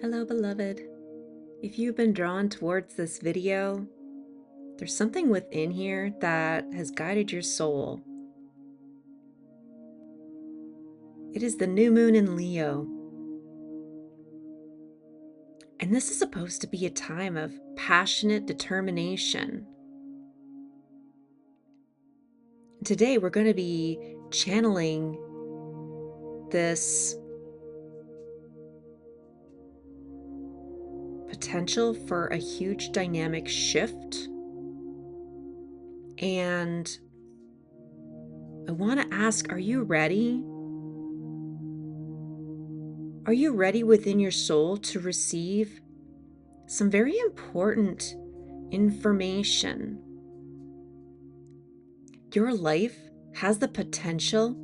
Hello, beloved. If you've been drawn towards this video, there's something within here that has guided your soul. It is the new moon in Leo. And this is supposed to be a time of passionate determination. Today, we're going to be channeling this potential for a huge dynamic shift. And I want to ask, are you ready? Are you ready within your soul to receive some very important information? Your life has the potential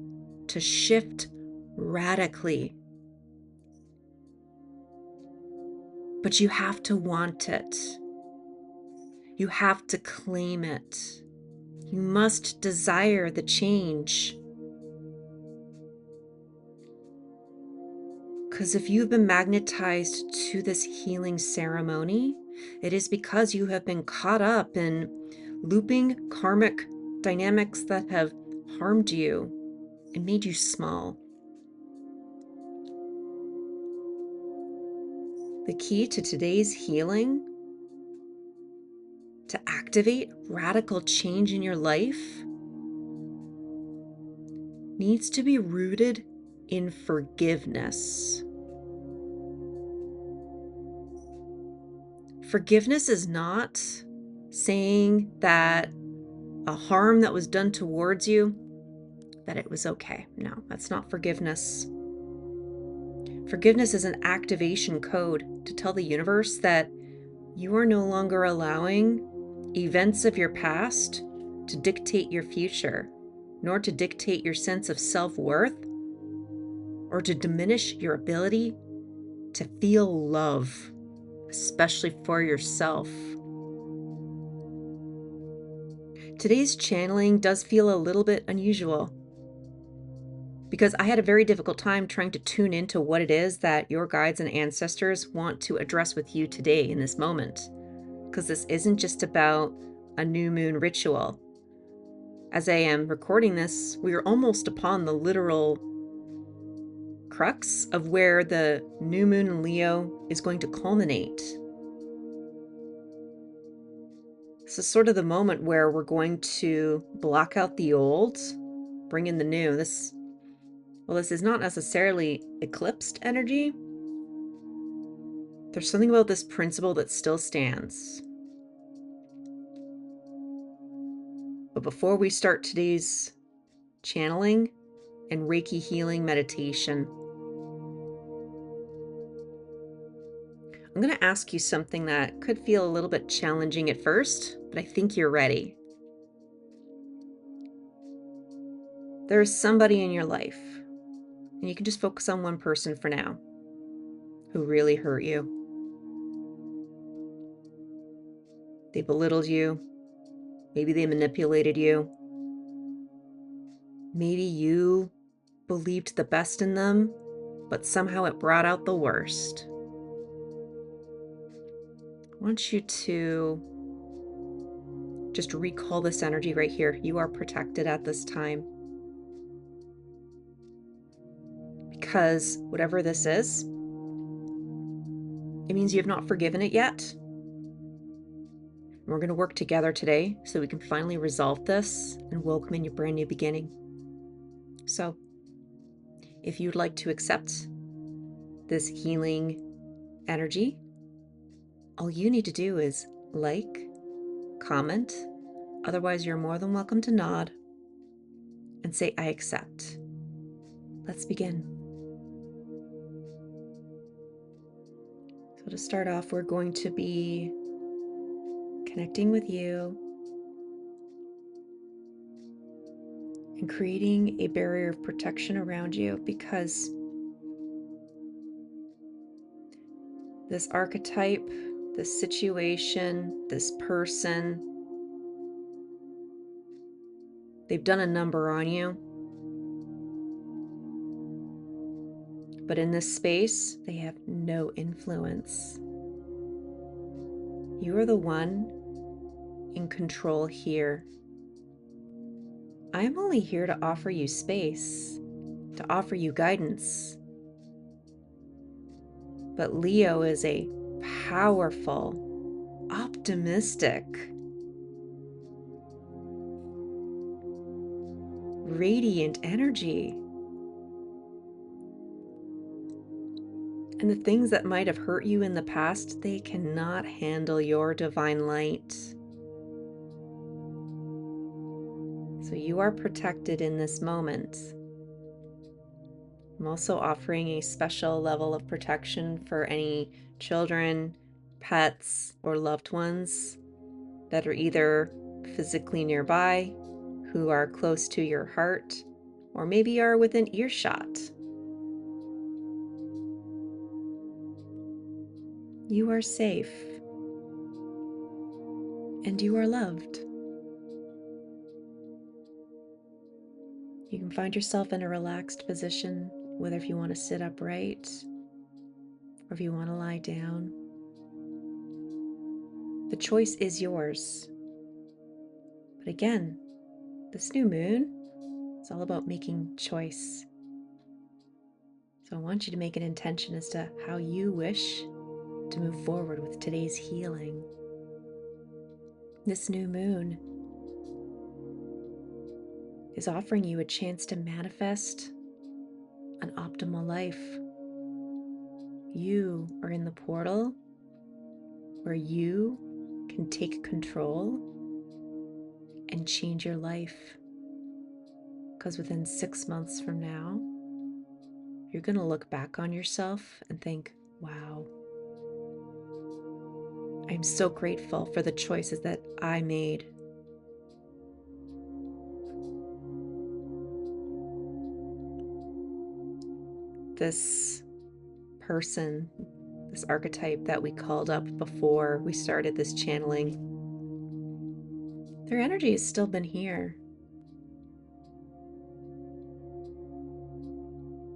to shift radically, but you have to want it. You have to claim it. You must desire the change. Because if you've been magnetized to this healing ceremony, it is because you have been caught up in looping karmic dynamics that have harmed you and made you small. The key to today's healing, to activate radical change in your life, needs to be rooted in forgiveness. Forgiveness is not saying that a harm that was done towards you, that it was okay. No, that's not forgiveness. Forgiveness is an activation code to tell the universe that you are no longer allowing events of your past to dictate your future, nor to dictate your sense of self-worth, or to diminish your ability to feel love, especially for yourself. Today's channeling does feel a little bit unusual because I had a very difficult time trying to tune into what it is that your guides and ancestors want to address with you today in this moment. Because this isn't just about a new moon ritual. As I am recording this, we are almost upon the literal crux of where the new moon in Leo is going to culminate. This is sort of the moment where we're going to block out the old, bring in the new. This is not necessarily eclipsed energy. There's something about this principle that still stands. But before we start today's channeling and Reiki healing meditation, I'm going to ask you something that could feel a little bit challenging at first, but I think you're ready. There is somebody in your life, and you can just focus on one person for now, who really hurt you. They belittled you. Maybe they manipulated you. Maybe you believed the best in them, but somehow it brought out the worst. I want you to just recall this energy right here. You are protected at this time. Because whatever this is, it means you have not forgiven it yet. We're going to work together today so we can finally resolve this and welcome in your brand new beginning. So, if you'd like to accept this healing energy, all you need to do is like, comment. Otherwise, you're more than welcome to nod and say, I accept. Let's begin. So to start off, we're going to be connecting with you and creating a barrier of protection around you, because this archetype, this situation, this person, they've done a number on you. But in this space, they have no influence. You are the one in control here. I'm only here to offer you space, to offer you guidance. But Leo is a powerful, optimistic, radiant energy. And the things that might have hurt you in the past, they cannot handle your divine light. So you are protected in this moment. I'm also offering a special level of protection for any children, pets, or loved ones that are either physically nearby, who are close to your heart, or maybe are within earshot. You are safe, and you are loved. You can find yourself in a relaxed position, whether if you want to sit upright or if you want to lie down. The choice is yours. But again, this new moon is all about making choice. So I want you to make an intention as to how you wish to move forward with today's healing. This new moon is offering you a chance to manifest an optimal life. You are in the portal where you can take control and change your life. Because within 6 months from now, you're going to look back on yourself and think, wow, I'm so grateful for the choices that I made. This person, this archetype that we called up before we started this channeling, their energy has still been here.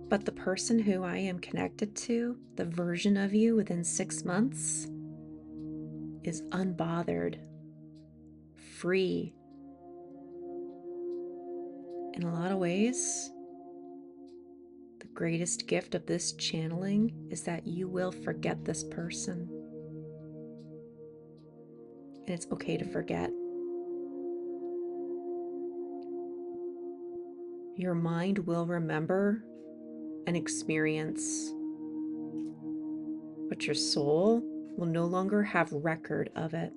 But the person who I am connected to, the version of you within 6 months, is unbothered, free. In a lot of ways, the greatest gift of this channeling is that you will forget this person. And it's okay to forget. Your mind will remember an experience, but your soul will no longer have record of it.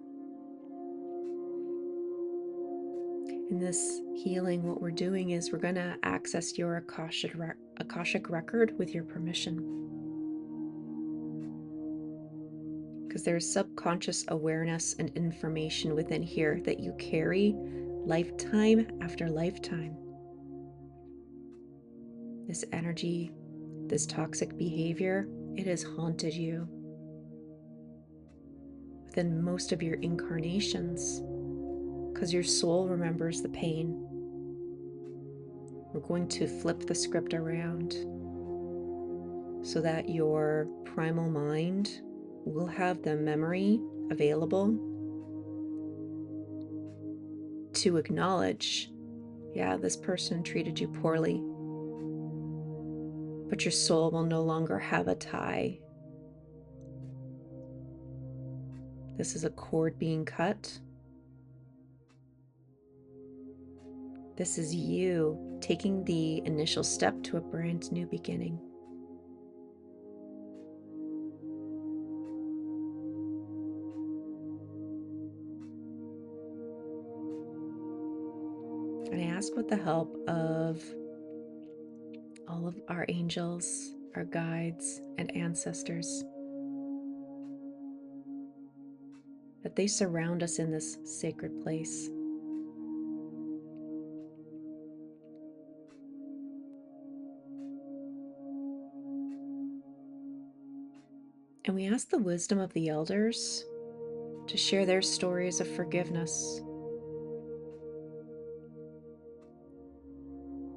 In this healing, what we're doing is we're going to access your Akashic record with your permission. Because there's subconscious awareness and information within here that you carry lifetime after lifetime. This energy, this toxic behavior, it has haunted you within most of your incarnations because your soul remembers the pain. We're going to flip the script around so that your primal mind will have the memory available to acknowledge, yeah, this person treated you poorly, but your soul will no longer have a tie. This is a cord being cut. This is you taking the initial step to a brand new beginning. And I ask with the help of all of our angels, our guides, and ancestors that they surround us in this sacred place. And we ask the wisdom of the elders to share their stories of forgiveness.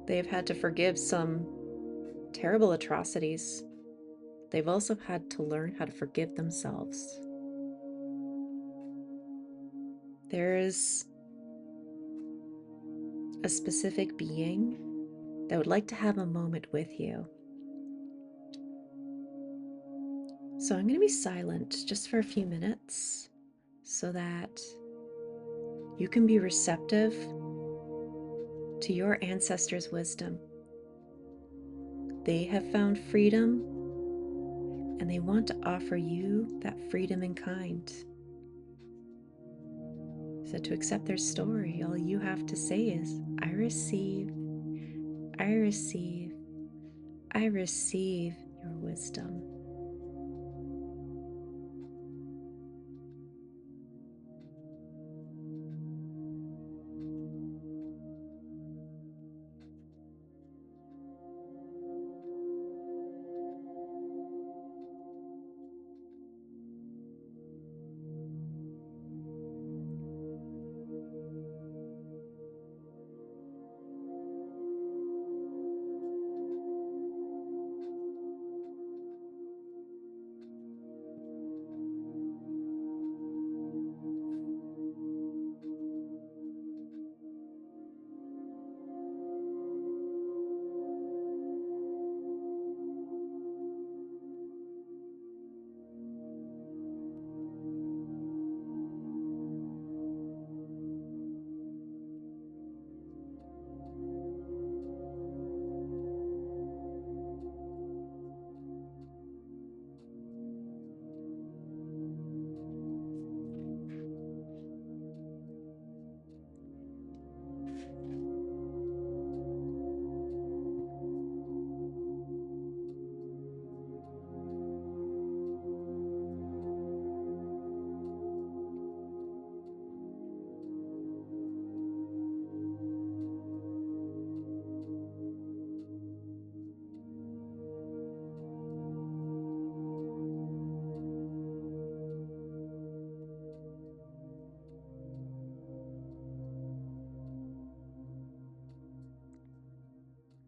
They have had to forgive some terrible atrocities, they've also had to learn how to forgive themselves. There is a specific being that would like to have a moment with you. So I'm going to be silent just for a few minutes so that you can be receptive to your ancestors' wisdom. They have found freedom and they want to offer you that freedom in kind. So to accept their story, all you have to say is, I receive, I receive, I receive your wisdom.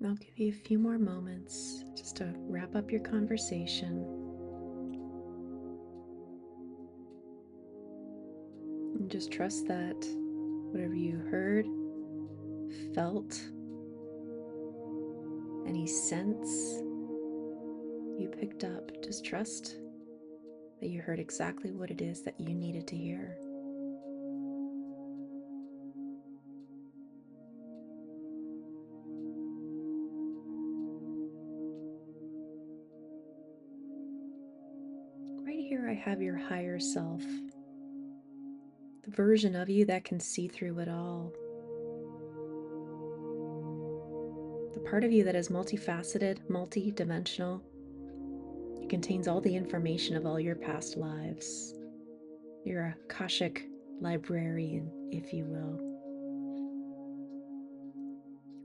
I'll give you a few more moments just to wrap up your conversation. And just trust that whatever you heard, felt, any sense you picked up, just trust that you heard exactly what it is that you needed to hear. Right here, I have your higher self, the version of you that can see through it all. The part of you that is multifaceted, multi-dimensional. It contains all the information of all your past lives. You're a Akashic librarian, if you will.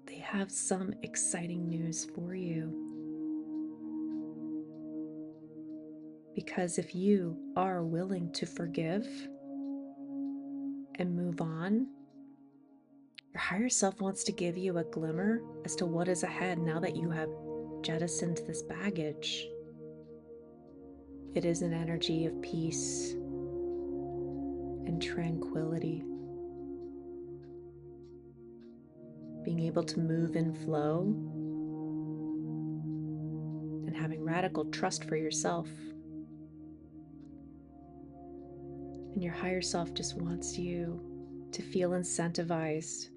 They have some exciting news for you. Because if you are willing to forgive and move on, your higher self wants to give you a glimmer as to what is ahead now that you have jettisoned this baggage. It is an energy of peace and tranquility. Being able to move in flow and having radical trust for yourself. And your higher self just wants you to feel incentivized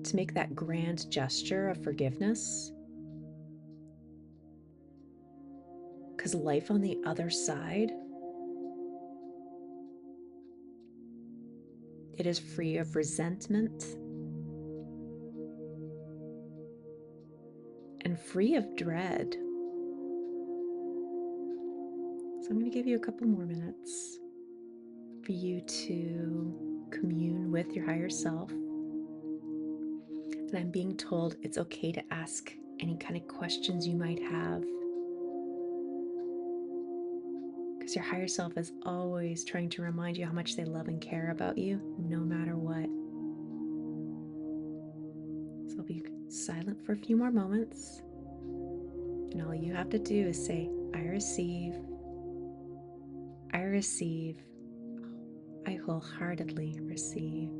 to make that grand gesture of forgiveness. Because life on the other side, it is free of resentment and free of dread. So I'm going to give you a couple more minutes for you to commune with your higher self. And I'm being told it's okay to ask any kind of questions you might have. Because your higher self is always trying to remind you how much they love and care about you, no matter what. So I'll be silent for a few more moments. And all you have to do is say, I receive, I wholeheartedly receive.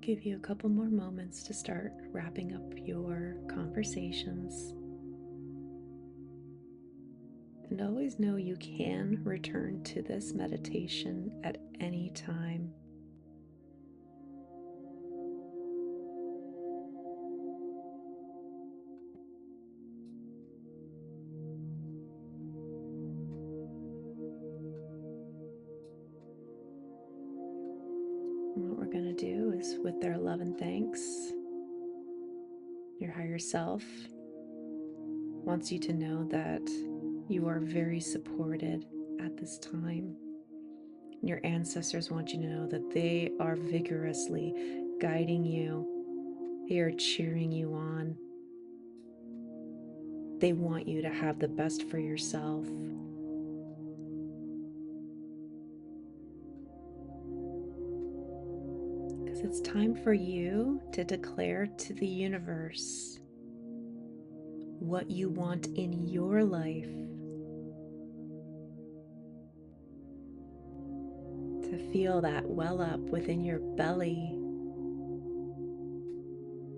Give you a couple more moments to start wrapping up your conversations. And always know you can return to this meditation at any time. And what we're going to do is, with their love and thanks, your higher self wants you to know that you are very supported at this time. Your ancestors want you to know that they are vigorously guiding you. They are cheering you on. They want you to have the best for yourself. Because it's time for you to declare to the universe what you want in your life. To feel that well up within your belly.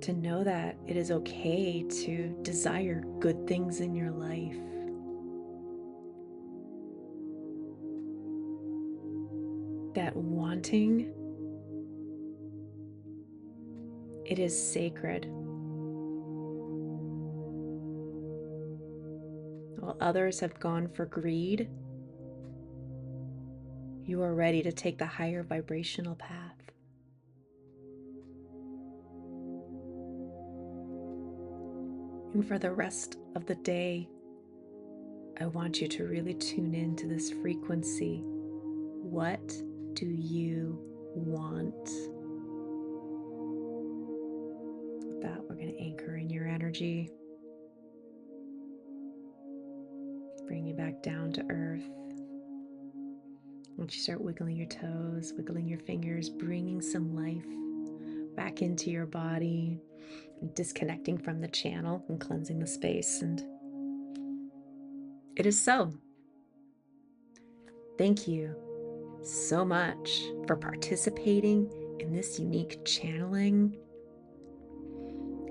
To know that it is okay to desire good things in your life. That wanting, it is sacred. While others have gone for greed, you are ready to take the higher vibrational path. And for the rest of the day, I want you to really tune into this frequency. What do you want? With that, we're going to anchor in your energy. Bring you back down to earth. Once you start wiggling your toes, wiggling your fingers, bringing some life back into your body, disconnecting from the channel and cleansing the space. And it is so. Thank you so much for participating in this unique channeling.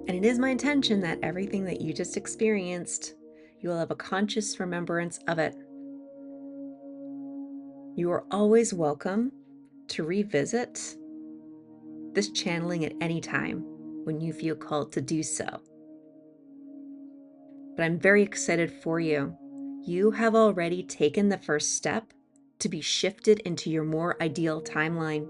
And it is my intention that everything that you just experienced, you will have a conscious remembrance of it. You are always welcome to revisit this channeling at any time when you feel called to do so. But I'm very excited for you. You have already taken the first step to be shifted into your more ideal timeline.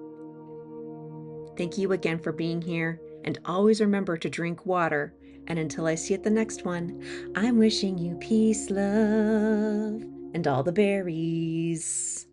Thank you again for being here, and always remember to drink water. And until I see you at the next one, I'm wishing you peace, love, and all the berries.